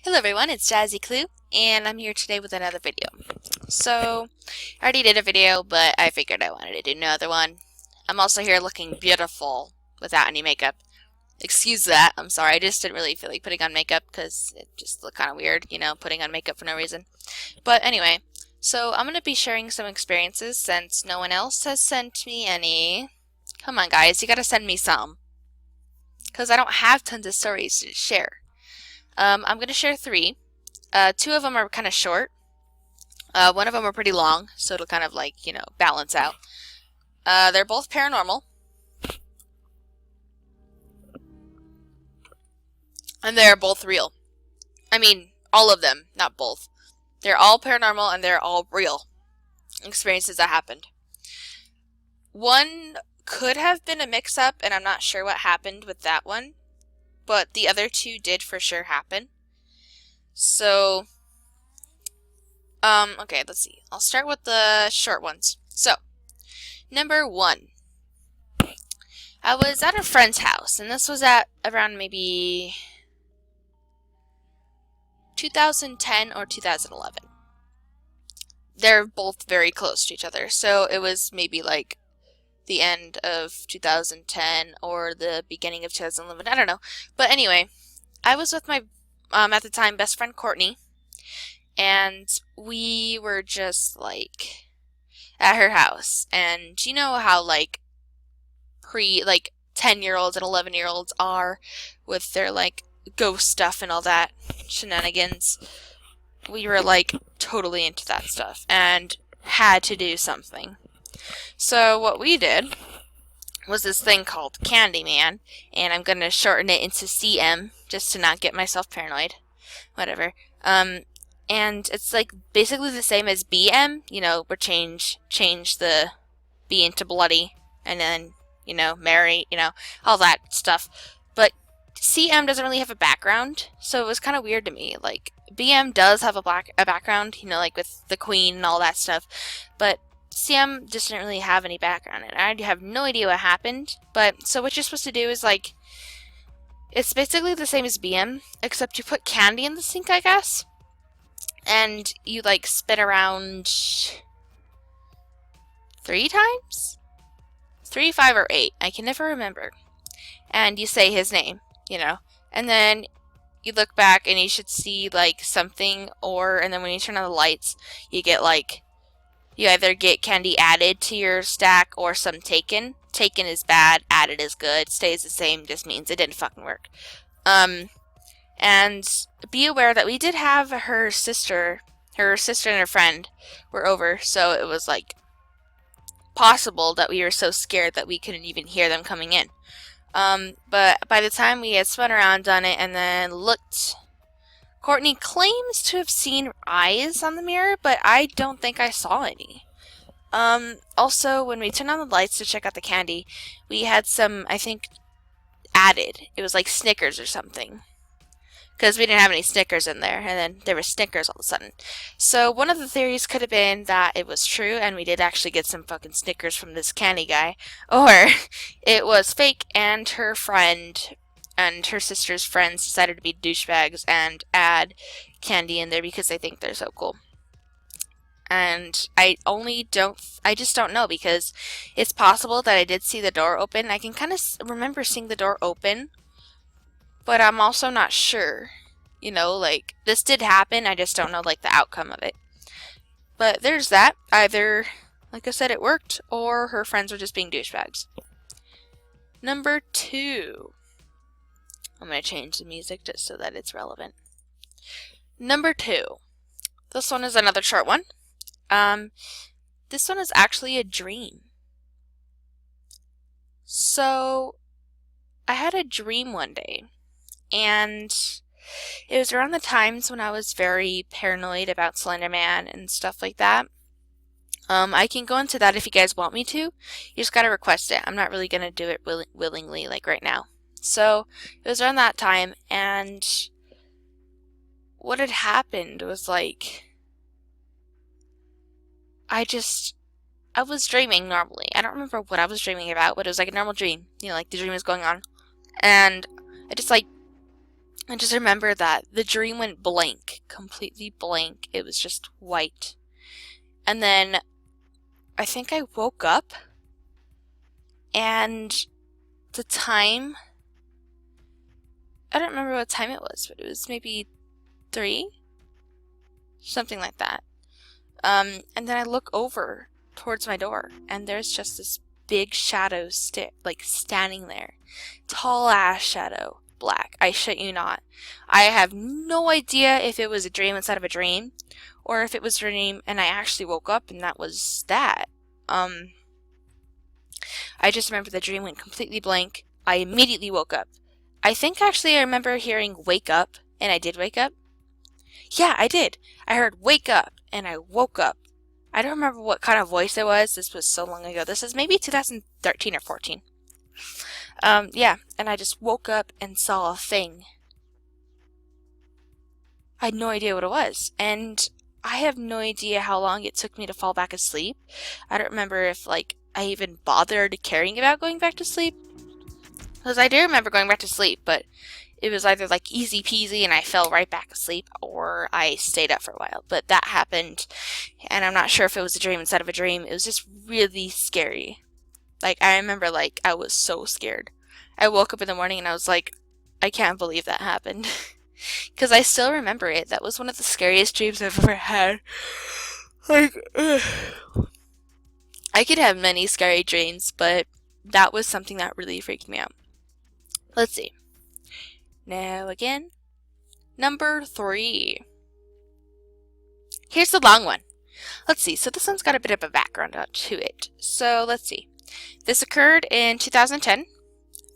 Hello everyone, it's JazzyCloo, and I'm here today with another video. So, I already did a video, but I figured I wanted to do another one. I'm also here looking beautiful without any makeup. Excuse that, I'm sorry, I just didn't really feel like putting on makeup because it just looked kind of weird, putting on makeup for no reason. But anyway, so I'm going to be sharing some experiences since no one else has sent me any. Come on guys, you gotta send me some. Because I don't have tons of stories to share. I'm going to share three. Two of them are kind of short. One of them are pretty long, so it'll kind of balance out. They're both paranormal. And they're both real. I mean, all of them, not both. They're all paranormal and they're all real experiences that happened. One could have been a mix-up, and I'm not sure what happened with that one. But the other two did for sure happen. So, okay, let's see. I'll start with the short ones. So, number one. I was at a friend's house, and this was at around maybe 2010 or 2011. They're both very close to each other, so it was maybe like the end of 2010 or the beginning of 2011. I don't know. But anyway, I was with my, at the time, best friend Courtney, and we were just, like, at her house. And you know how, like, 10-year-olds and 11-year-olds are with their, like, ghost stuff and all that shenanigans. We were, like, totally into that stuff and had to do something. So what we did was this thing called Candyman, and I'm gonna shorten it into CM just to not get myself paranoid. Whatever. And it's like basically the same as BM, where change the B into bloody, and then, Mary, all that stuff. But CM doesn't really have a background, so it was kind of weird to me. Like, BM does have a background, like with the Queen and all that stuff, but CM just didn't really have any background, and I have no idea what happened. But so what you're supposed to do is, like, it's basically the same as BM, except you put candy in the sink, I guess, and you, like, spin around 3 times? 3, 5, or 8. I can never remember. And you say his name, and then you look back and you should see, like, something, and then when you turn on the lights, you get, like, you either get candy added to your stack or some taken. Taken is bad, added is good. Stays the same just means it didn't fucking work. And be aware that we did have her sister and her friend were over, so it was, like, possible that we were so scared that we couldn't even hear them coming in. But by the time we had spun around on it and then looked, Courtney claims to have seen eyes on the mirror, but I don't think I saw any. Also, when we turned on the lights to check out the candy, we had some, I think, added. It was like Snickers or something. Because we didn't have any Snickers in there, and then there were Snickers all of a sudden. So one of the theories could have been that it was true, and we did actually get some fucking Snickers from this candy guy. Or it was fake, and her friend and her sister's friends decided to be douchebags and add candy in there because they think they're so cool. And I just don't know, because it's possible that I did see the door open. I can kind of remember seeing the door open, but I'm also not sure. Like, this did happen, I just don't know, like, the outcome of it. But there's that. Either, like I said, it worked, or her friends were just being douchebags. Number 2. I'm going to change the music just so that it's relevant. Number 2. This one is another short one. This one is actually a dream. So, I had a dream one day, and it was around the times when I was very paranoid about Slender Man and stuff like that. I can go into that if you guys want me to. You just gotta request it. I'm not really gonna do it willingly, like, right now. So, it was around that time, and what had happened was, like, I was dreaming normally. I don't remember what I was dreaming about, but it was like a normal dream. Like, the dream was going on. And I just, like, I just remember that the dream went blank, completely blank. It was just white. And then I think I woke up, and the time, I don't remember what time it was, but it was maybe 3, something like that. And then I look over towards my door, and there's just this big shadow standing there. Tall ass shadow, black. I shit you not. I have no idea if it was a dream inside of a dream, or if it was a dream and I actually woke up and that was that. I just remember the dream went completely blank. I immediately woke up. I think actually I remember hearing wake up, and I did wake up. Yeah, I did. I heard wake up, and I woke up. I don't remember what kind of voice it was. This was so long ago. This is maybe 2013 or 14. Yeah, and I just woke up and saw a thing. I had no idea what it was, and I have no idea how long it took me to fall back asleep. I don't remember if, like, I even bothered caring about going back to sleep. Because I do remember going back to sleep, but it was either like easy peasy and I fell right back asleep, or I stayed up for a while. But that happened, and I'm not sure if it was a dream inside of a dream. It was just really scary. Like, I remember, like, I was so scared. I woke up in the morning and I was like, I can't believe that happened. Because I still remember it. That was one of the scariest dreams I've ever had. Like, I could have many scary dreams, but that was something that really freaked me out. Let's see. Now again, number 3. Here's the long one. Let's see. So this one's got a bit of a background to it. So let's see. This occurred in 2010,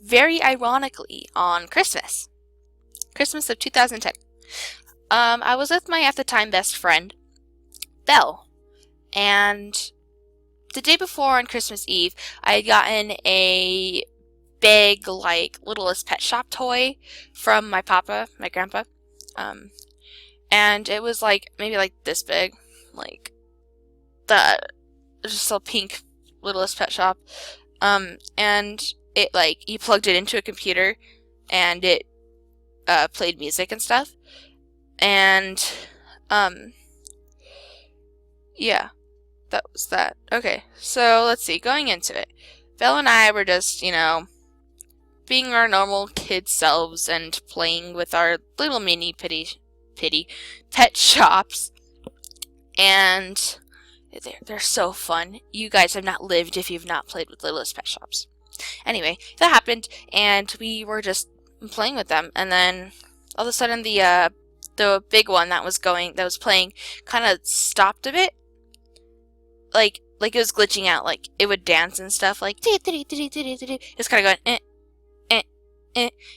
very ironically on Christmas. Christmas of 2010. I was with my, at the time, best friend, Belle. And the day before on Christmas Eve, I had gotten a big, like, Littlest Pet Shop toy from my grandpa. And it was, like, maybe, like, this big. Like, just a pink Littlest Pet Shop. And it, like, you plugged it into a computer, and it played music and stuff. And, yeah, that was that. Okay, so let's see, going into it. Belle and I were just, being our normal kid selves and playing with our little mini pity pet shops. And they're so fun. You guys have not lived if you've not played with Littlest Pet Shops. Anyway, that happened, and we were just playing with them, and then all of a sudden the big one that was playing kind of stopped a bit. Like it was glitching out, like it would dance and stuff, like it's kind of going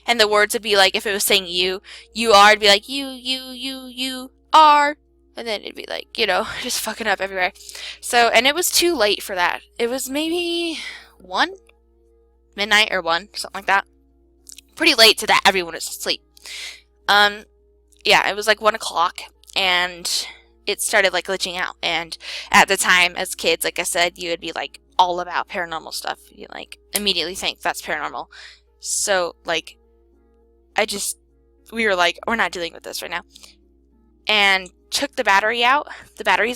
and the words would be like, if it was saying you are, it'd be like you are, and then it'd be like, just fucking up everywhere. So, and it was too late for that. It was maybe 1 midnight or 1, something like that. Pretty late to that everyone was asleep. Yeah, it was like 1 o'clock, and it started like glitching out. And at the time, as kids, like I said, you would be like all about paranormal stuff. You like immediately think that's paranormal. So like, we were like, we're not dealing with this right now, and took the batteries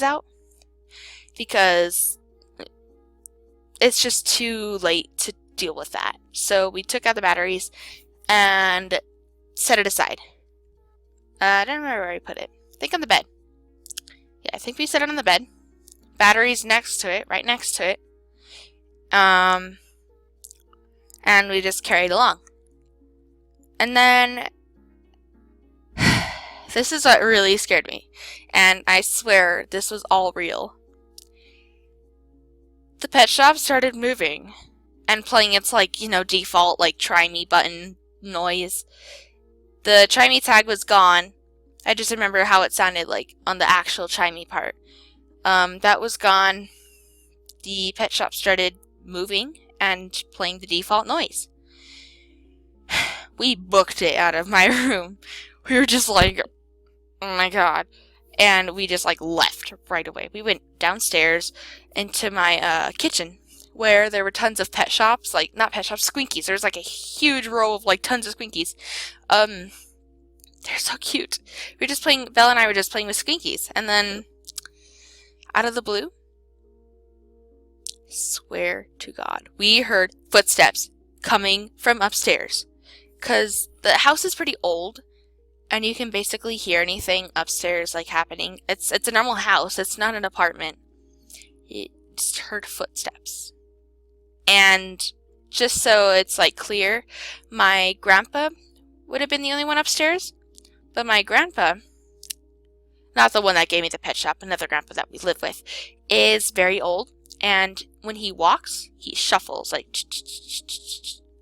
out, because it's just too late to deal with that. So we took out the batteries and set it aside. I don't remember where we put it. I think on the bed. Yeah, I think we set it on the bed. Batteries next to it, right next to it. And we just carried along. And then this is what really scared me. And I swear this was all real. The pet shop started moving and playing its default try me button noise. The try me tag was gone. I just remember how it sounded like on the actual try me part. That was gone. The pet shop started moving and playing the default noise. We booked it out of my room. We were just like, oh my god. And we just left right away. We went downstairs into my kitchen, where there were tons of pet shops, not pet shops, Squinkies. There was a huge row of tons of Squinkies. They're so cute. We were just playing, Belle and I were just playing with squinkies. And then, out of the blue, swear to God, we heard footsteps coming from upstairs. Because the house is pretty old, and you can basically hear anything upstairs, like, happening. It's a normal house. It's not an apartment. You just heard footsteps. And just so it's, like, clear, my grandpa would have been the only one upstairs. But my grandpa, not the one that gave me the pet shop, another grandpa that we live with, is very old. And when he walks, he shuffles, like,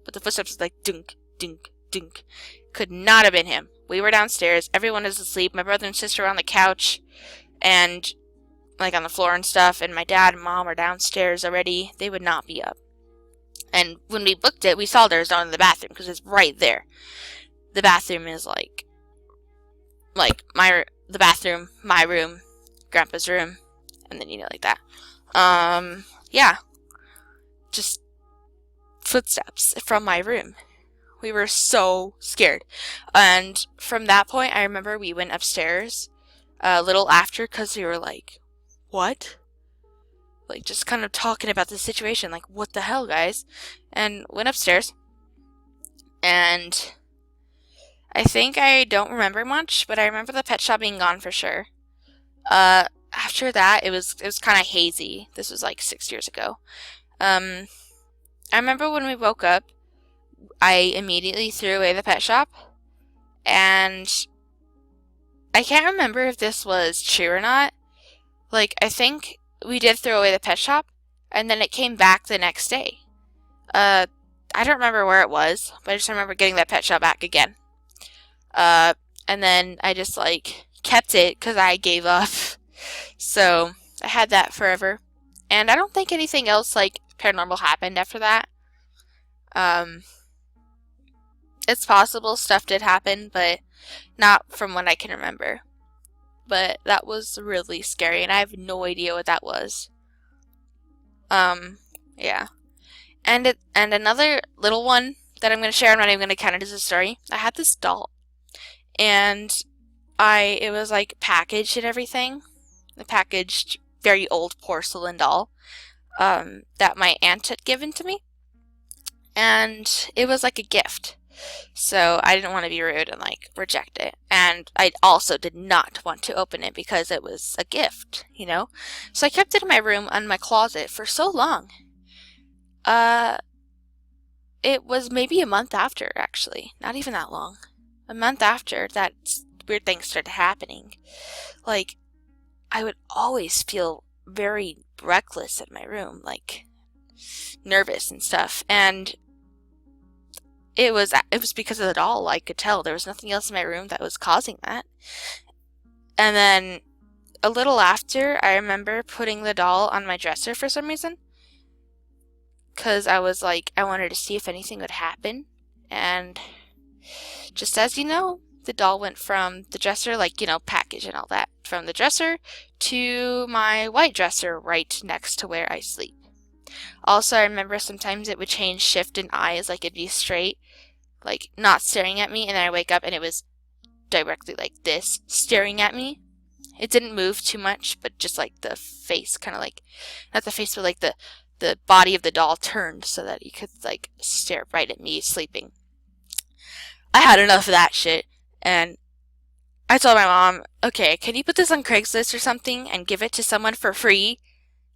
but the footsteps is like, dunk, dunk, dunk. Could not have been him. We were downstairs. Everyone is asleep. My brother and sister were on the couch and, like, on the floor and stuff. And my dad and mom are downstairs already. They would not be up. And when we booked it, we saw there was no one in the bathroom because it's right there. The bathroom is, like the bathroom, my room, Grandpa's room, and then, like that. Yeah. Just footsteps from my room. We were so scared. And from that point, I remember we went upstairs a little after because we were like, what? Like, just kind of talking about the situation, like, what the hell, guys? And went upstairs. And I think I don't remember much, but I remember the pet shop being gone for sure. After that, it was kind of hazy. This was like 6 years ago. I remember when we woke up, I immediately threw away the pet shop, and I can't remember if this was true or not. Like, I think we did throw away the pet shop, and then it came back the next day. I don't remember where it was, but I just remember getting that pet shop back again. And then I just, like, kept it because I gave up. So I had that forever. And I don't think anything else, like, paranormal happened after that. It's possible stuff did happen, but not from what I can remember. But that was really scary, and I have no idea what that was. Yeah. And another little one that I'm going to share, I'm not even going to count it as a story. I had this doll. And it was like packaged and everything. A packaged, very old porcelain doll that my aunt had given to me. And it was like a gift. So I didn't want to be rude and, like, reject it. And I also did not want to open it because it was a gift, So I kept it in my room and my closet for so long. It was maybe a month after, actually. Not even that long. A month after that weird things started happening. Like, I would always feel very reckless in my room, like, nervous and stuff. And it was because of the doll. I could tell there was nothing else in my room that was causing that. And then a little after, I remember putting the doll on my dresser for some reason, because I was like, I wanted to see if anything would happen. And just as you know, the doll went from the dresser, like, package and all that, from the dresser to my white dresser right next to where I sleep. Also, I remember sometimes it would change shift in eyes, like, it'd be straight, like, not staring at me, and then I wake up and it was directly like this, staring at me. It didn't move too much, but just, like, the face, kind of like, not the face, but, like, the body of the doll turned so that you could, like, stare right at me sleeping. I had enough of that shit, and I told my mom, okay, can you put this on Craigslist or something and give it to someone for free?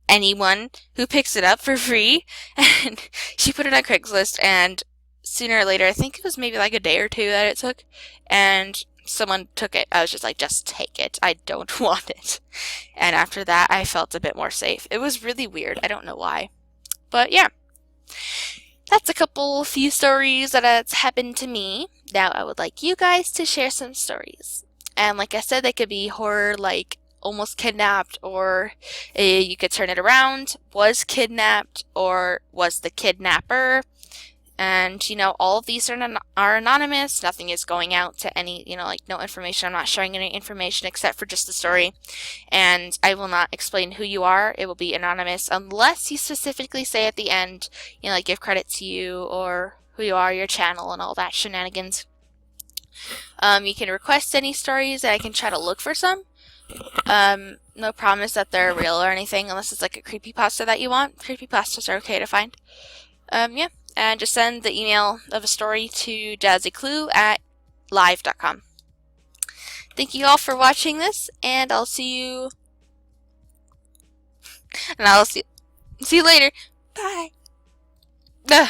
Anyone who picks it up for free? And she put it on Craigslist, and sooner or later, I think it was maybe like a day or two that it took, and someone took it. I was just like, just take it. I don't want it. And after that, I felt a bit more safe. It was really weird. I don't know why. But yeah. That's a few stories that has happened to me. Now I would like you guys to share some stories. And like I said, they could be horror, like almost kidnapped, or you could turn it around, was kidnapped, or was the kidnapper. And, all of these are anonymous. Nothing is going out to any, like, no information. I'm not sharing any information except for just the story. And I will not explain who you are. It will be anonymous unless you specifically say at the end, like, give credit to you or who you are, your channel, and all that shenanigans. You can request any stories and I can try to look for some. No promise that they're real or anything unless it's like a creepypasta that you want. Creepypastas are okay to find. Yeah, and just send the email of a story to JazzyCloo@live.com. Thank you all for watching this, and I'll see you see you later. Bye. Ugh.